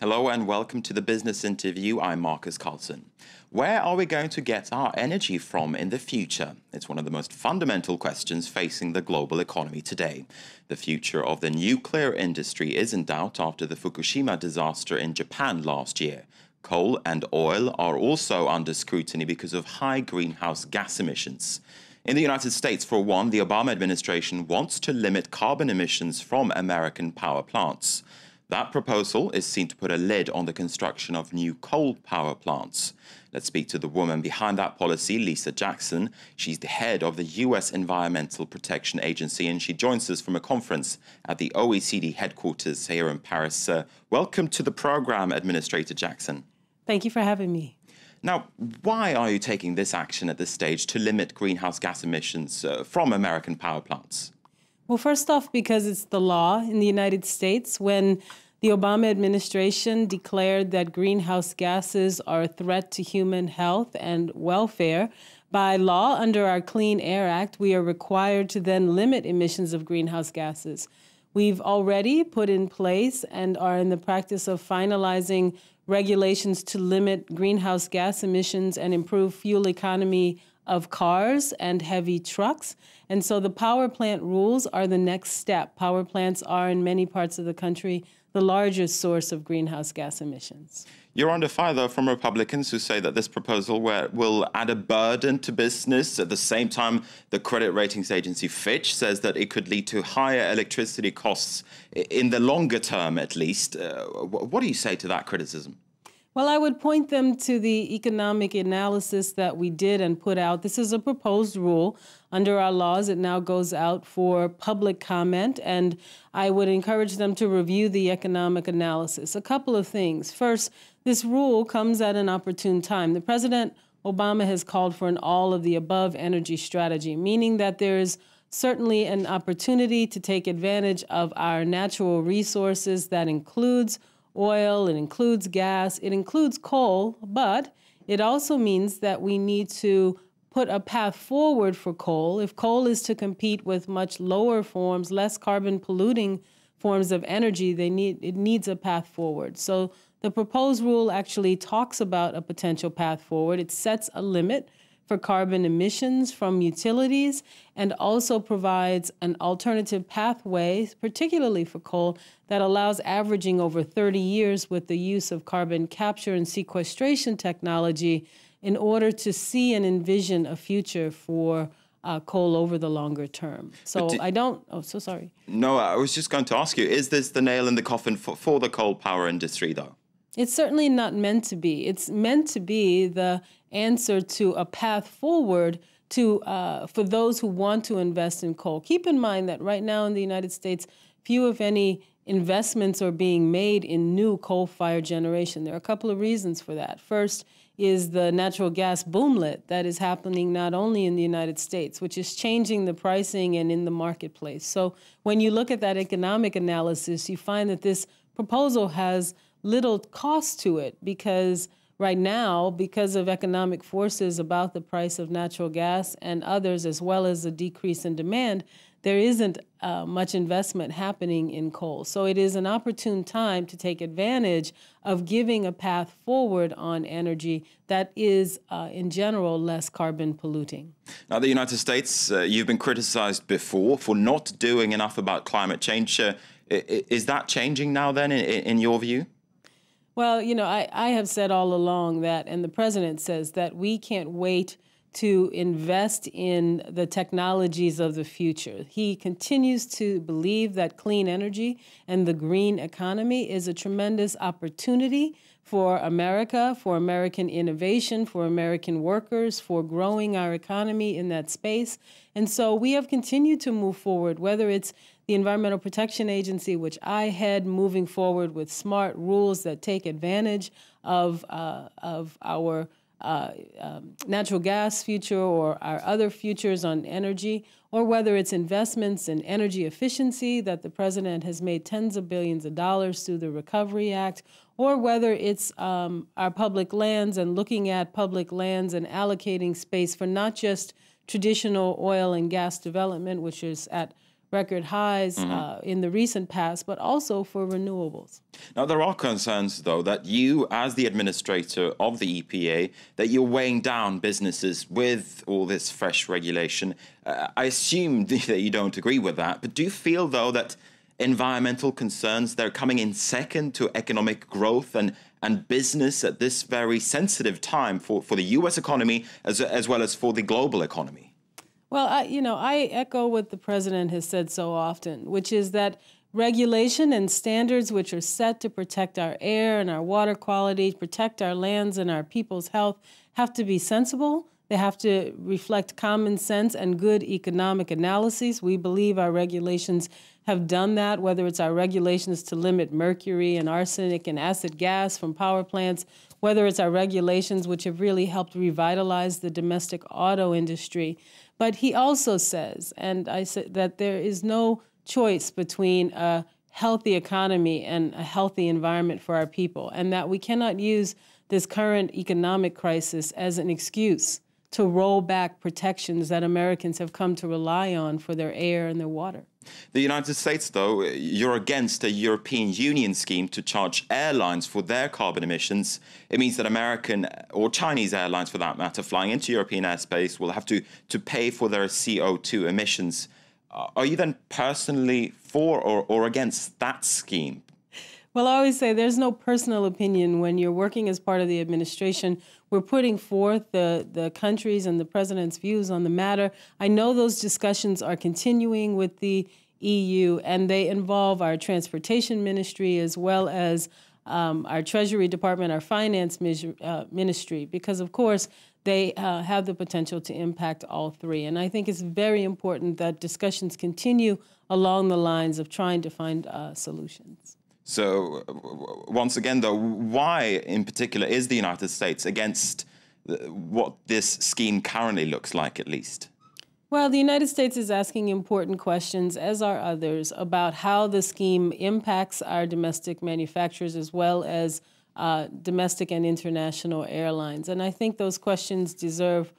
Hello and welcome to the Business Interview. I'm Markus Karlsson. Where are we going to get our energy from in the future? It's one of the most fundamental questions facing the global economy today. The future of the nuclear industry is in doubt after the Fukushima disaster in Japan last year. Coal and oil are also under scrutiny because of high greenhouse gas emissions. In the United States, for one, the Obama administration wants to limit carbon emissions from American power plants. That proposal is seen to put a lid on the construction of new coal power plants. Let's speak to the woman behind that policy, Lisa Jackson. She's the head of the U.S. Environmental Protection Agency, and she joins us from a conference at the OECD headquarters here in Paris. Welcome to the program, Administrator Jackson. Thank you for having me. Now, why are you taking this action at this stage to limit greenhouse gas emissions from American power plants? Well, first off, because it's the law in the United States. When the Obama administration declared that greenhouse gases are a threat to human health and welfare, by law, under our Clean Air Act, we are required to then limit emissions of greenhouse gases. We've already put in place and are in the practice of finalizing regulations to limit greenhouse gas emissions and improve fuel economy of cars and heavy trucks. And so the power plant rules are the next step. Power plants are, in many parts of the country, the largest source of greenhouse gas emissions. You're under fire, though, from Republicans who say that this proposal will add a burden to business. At the same time, the credit ratings agency Fitch says that it could lead to higher electricity costs in the longer term, at least. What do you say to that criticism? Well, I would point them to the economic analysis that we did and put out. This is a proposed rule. Under our laws, it now goes out for public comment, and I would encourage them to review the economic analysis. A couple of things. First, this rule comes at an opportune time. The President Obama has called for an all-of-the-above energy strategy, meaning that there is certainly an opportunity to take advantage of our natural resources. That includes oil, it includes gas, it includes coal, but it also means that we need to put a path forward for coal. If coal is to compete with much lower forms, less carbon polluting forms of energy, it needs a path forward. So the proposed rule actually talks about a potential path forward. It sets a limit for carbon emissions from utilities and also provides an alternative pathway, particularly for coal, that allows averaging over 30 years with the use of carbon capture and sequestration technology in order to see and envision a future for coal over the longer term. So sorry. No, I was just going to ask you, is this the nail in the coffin for the coal power industry, though? It's certainly not meant to be. It's meant to be the answer to a path forward for those who want to invest in coal. Keep in mind that right now in the United States, few, if any, investments are being made in new coal-fired generation. There are a couple of reasons for that. First is the natural gas boomlet that is happening not only in the United States, which is changing the pricing and in the marketplace. So when you look at that economic analysis, you find that this proposal has little cost to it because right now, because of economic forces about the price of natural gas and others, as well as a decrease in demand, there isn't much investment happening in coal. So it is an opportune time to take advantage of giving a path forward on energy that is, in general, less carbon polluting. Now, the United States, you've been criticized before for not doing enough about climate change. Is that changing now, then, in your view? Well, you know, I have said all along that, and the president says that we can't wait to invest in the technologies of the future. He continues to believe that clean energy and the green economy is a tremendous opportunity for America, for American innovation, for American workers, for growing our economy in that space. And so we have continued to move forward, whether it's the Environmental Protection Agency, which I head, moving forward with smart rules that take advantage of our natural gas future or our other futures on energy, or whether it's investments in energy efficiency that the president has made tens of billions of dollars through the Recovery Act, or whether it's our public lands and looking at public lands and allocating space for not just traditional oil and gas development, which is at record highs in the recent past, but also for renewables. Now, there are concerns, though, that you, as the administrator of the EPA, that you're weighing down businesses with all this fresh regulation. I assume that you don't agree with that, but do you feel, though, that environmental concerns, they're coming in second to economic growth and business at this very sensitive time for the U.S. economy as well as for the global economy? Well, I echo what the president has said so often, which is that regulation and standards which are set to protect our air and our water quality, protect our lands and our people's health, have to be sensible. They have to reflect common sense and good economic analyses. We believe our regulations have done that, whether it's our regulations to limit mercury and arsenic and acid gas from power plants, whether it's our regulations which have really helped revitalize the domestic auto industry. But he also says, and I said, that there is no choice between a healthy economy and a healthy environment for our people, and that we cannot use this current economic crisis as an excuse to roll back protections that Americans have come to rely on for their air and their water. The United States, though, you're against a European Union scheme to charge airlines for their carbon emissions. It means that American or Chinese airlines, for that matter, flying into European airspace will have to pay for their CO2 emissions. Are you then personally for or against that scheme? Well, I always say there's no personal opinion when you're working as part of the administration. We're putting forth the country's and the president's views on the matter. I know those discussions are continuing with the EU, and they involve our transportation ministry as well as our Treasury Department, our finance ministry, because, of course, they have the potential to impact all three. And I think it's very important that discussions continue along the lines of trying to find solutions. So, once again, though, why in particular is the United States against what this scheme currently looks like, at least? Well, the United States is asking important questions, as are others, about how the scheme impacts our domestic manufacturers as well as domestic and international airlines. And I think those questions deserve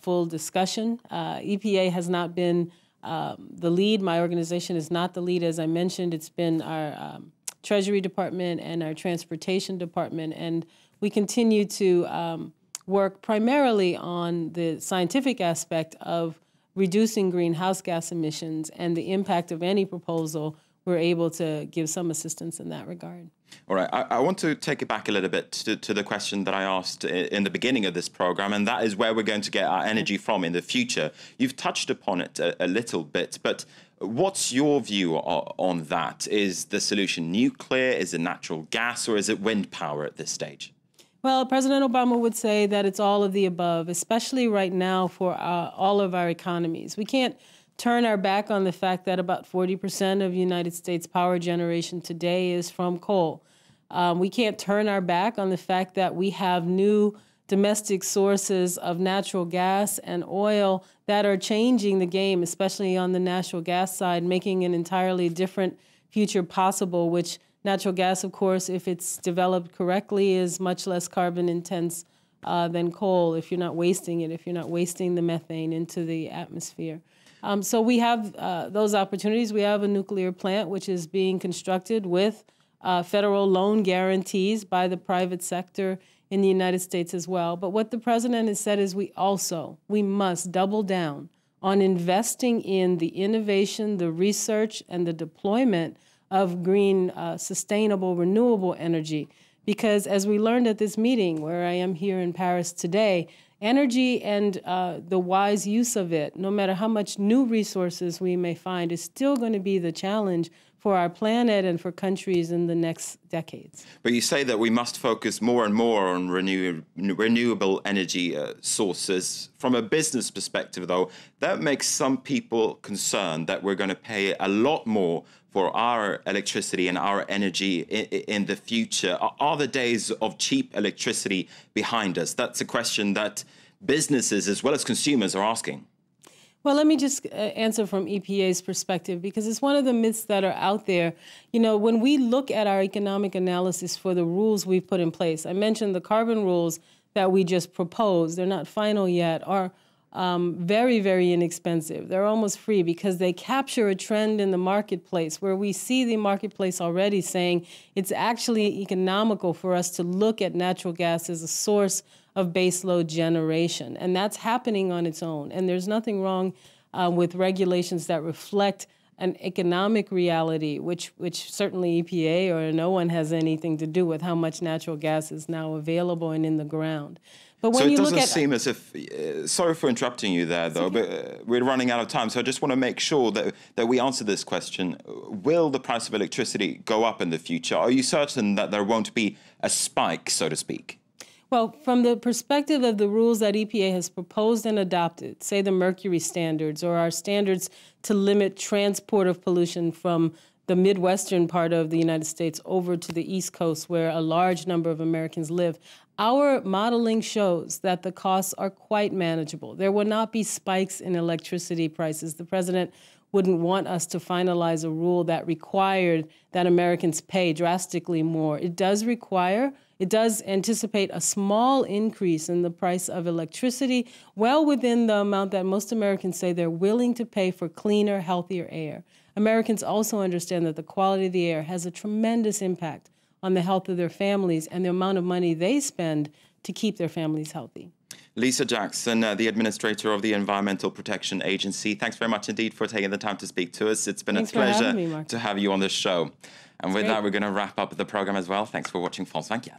full discussion. EPA has not been the lead. My organization is not the lead. As I mentioned, it's been our Treasury Department and our Transportation Department, and we continue to work primarily on the scientific aspect of reducing greenhouse gas emissions and the impact of any proposal. We're able to give some assistance in that regard. All right. I want to take it back a little bit to the question that I asked in the beginning of this program, and that is where we're going to get our energy from in the future. You've touched upon it a little bit, but what's your view on that? Is the solution nuclear? Is it natural gas? Or is it wind power at this stage? Well, President Obama would say that it's all of the above, especially right now for all of our economies. We can't turn our back on the fact that about 40% of United States power generation today is from coal. We can't turn our back on the fact that we have new domestic sources of natural gas and oil that are changing the game, especially on the natural gas side, making an entirely different future possible, which natural gas, of course, if it's developed correctly, is much less carbon intense than coal if you're not wasting it, if you're not wasting the methane into the atmosphere. So we have those opportunities. We have a nuclear plant which is being constructed with federal loan guarantees by the private sector in the United States as well. But what the president has said is we must double down on investing in the innovation, the research, and the deployment of green, sustainable, renewable energy. Because as we learned at this meeting where I am here in Paris today, energy and the wise use of it, no matter how much new resources we may find, is still going to be the challenge for our planet and for countries in the next decades. But you say that we must focus more and more on renewable energy sources. From a business perspective, though, that makes some people concerned that we're going to pay a lot more for our electricity and our energy in the future. Are the days of cheap electricity behind us? That's a question that businesses as well as consumers are asking. Well, let me just answer from EPA's perspective, because it's one of the myths that are out there. You know, when we look at our economic analysis for the rules we've put in place, I mentioned the carbon rules that we just proposed. They're not final yet. Are very, very inexpensive. They're almost free because they capture a trend in the marketplace where we see the marketplace already saying it's actually economical for us to look at natural gas as a source of baseload generation. And that's happening on its own. And there's nothing wrong with regulations that reflect an economic reality, which certainly EPA or no one has anything to do with how much natural gas is now available and in the ground. But when so it you doesn't look at, seem as if, sorry for interrupting you there, though, but we're running out of time. So I just want to make sure that we answer this question. Will the price of electricity go up in the future? Are you certain that there won't be a spike, so to speak? Well, from the perspective of the rules that EPA has proposed and adopted, say the mercury standards or our standards to limit transport of pollution from the Midwestern part of the United States over to the East Coast where a large number of Americans live, our modeling shows that the costs are quite manageable. There will not be spikes in electricity prices. The president wouldn't want us to finalize a rule that required that Americans pay drastically more. It does anticipate a small increase in the price of electricity, well within the amount that most Americans say they're willing to pay for cleaner, healthier air. Americans also understand that the quality of the air has a tremendous impact on the health of their families and the amount of money they spend to keep their families healthy. Lisa Jackson, the administrator of the Environmental Protection Agency, thanks very much indeed for taking the time to speak to us. It's been a pleasure to have you on this show. And with that, we're going to wrap up the program as well. Thanks for watching France 24.